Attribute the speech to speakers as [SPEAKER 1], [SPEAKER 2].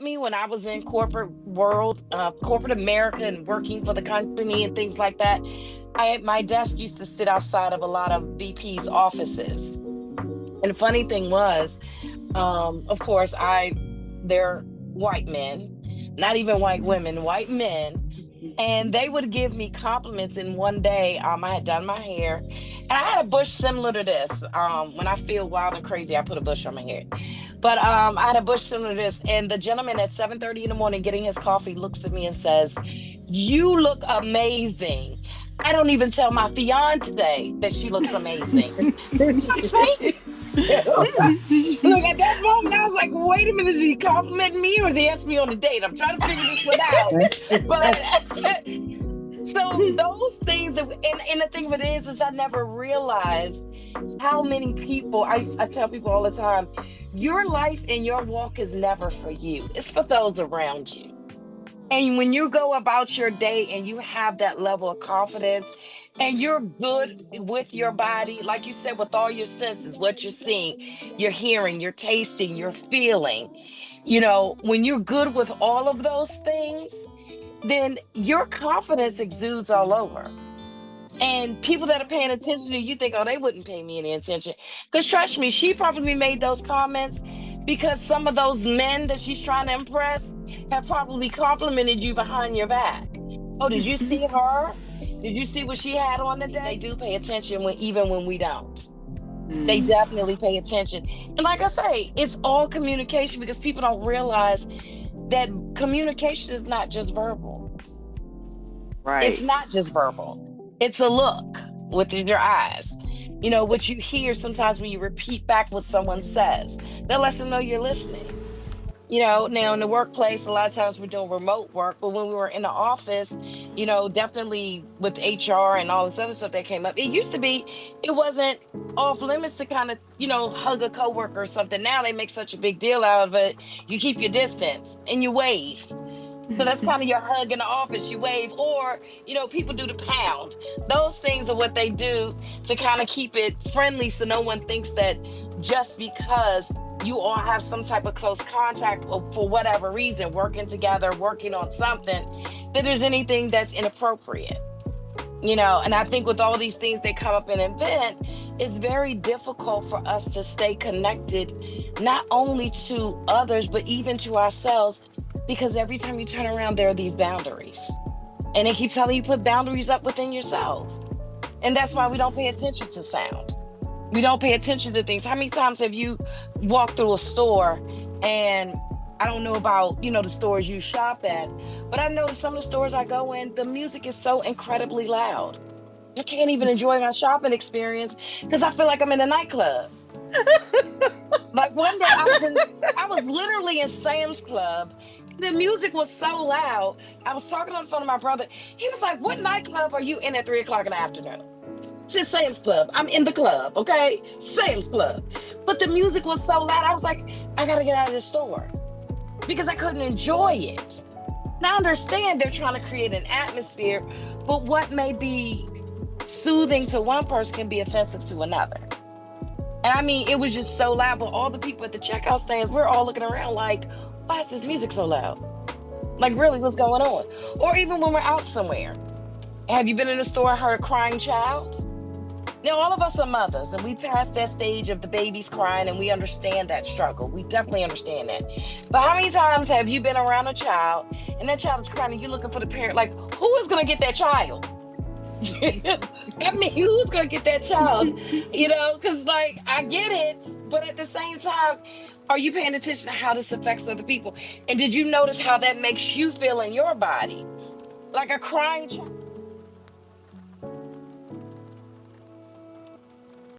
[SPEAKER 1] me when I was in corporate world, corporate America, and working for the company and things like that. My desk used to sit outside of a lot of VP's offices. And the funny thing was, of course, they're white men, not even white women, white men, and they would give me compliments. And one day, I had done my hair, and I had a bush similar to this. When I feel wild and crazy, I put a bush on my hair. But I had a bush similar to this, and the gentleman at 7:30 in the morning getting his coffee looks at me and says, "You look amazing." I don't even tell my fiance that she looks amazing. It's like, thank you. Look, at that moment, I was like, wait a minute, is he complimenting me or is he asking me on a date? I'm trying to figure this one out. But so those things, and the thing of it is I never realized how many people, I tell people all the time, your life and your walk is never for you. It's for those around you. And when you go about your day and you have that level of confidence and you're good with your body, like you said, with all your senses, what you're seeing, you're hearing, you're tasting, you're feeling, when you're good with all of those things, then your confidence exudes all over. And people that are paying attention to you think, oh, they wouldn't pay me any attention. Because trust me, she probably made those comments because some of those men that she's trying to impress have probably complimented you behind your back. Oh, did you see her? Did you see what she had on today? They do pay attention even when we don't. They definitely pay attention. And like I say, it's all communication because people don't realize that communication is not just verbal.
[SPEAKER 2] Right.
[SPEAKER 1] It's not just verbal. It's a look with your eyes. What you hear sometimes when you repeat back what someone says, that lets them know you're listening. Now in the workplace, a lot of times we're doing remote work, but when we were in the office, definitely with HR and all this other stuff that came up, it wasn't off limits to kind of, hug a coworker or something. Now they make such a big deal out of it. You keep your distance and you wave. So that's kind of your hug in the office. You wave, or, people do the pound. Those things are what they do to kind of keep it friendly so no one thinks that just because you all have some type of close contact for whatever reason, working together, working on something, that there's anything that's inappropriate. And I think with all these things they come up and invent, it's very difficult for us to stay connected, not only to others, but even to ourselves. Because every time you turn around, there are these boundaries. And they keep telling you put boundaries up within yourself. And that's why we don't pay attention to sound. We don't pay attention to things. How many times have you walked through a store, and I don't know about, the stores you shop at, but I know some of the stores I go in, the music is so incredibly loud. I can't even enjoy my shopping experience because I feel like I'm in a nightclub. Like one day I was literally in Sam's Club. The music was so loud. I was talking on the phone to my brother. He was like, what nightclub are you in at 3:00 in the afternoon? It's Sam's Club. I'm in the club, okay? Sam's Club. But the music was so loud. I was like, I gotta get out of this store because I couldn't enjoy it. Now I understand they're trying to create an atmosphere, but what may be soothing to one person can be offensive to another. And I mean, it was just so loud, but all the people at the checkout stands, we're all looking around like, why is this music so loud? Like, really, what's going on? Or even when we're out somewhere. Have you been in a store and heard a crying child? Now, all of us are mothers, and we passed that stage of the babies crying, and we understand that struggle. We definitely understand that. But how many times have you been around a child, and that child is crying, and you're looking for the parent, like, who is going to get that child? I mean, who's going to get that child? Because, like, I get it, but at the same time, are you paying attention to how this affects other people? And did you notice how that makes you feel in your body? Like a crying child.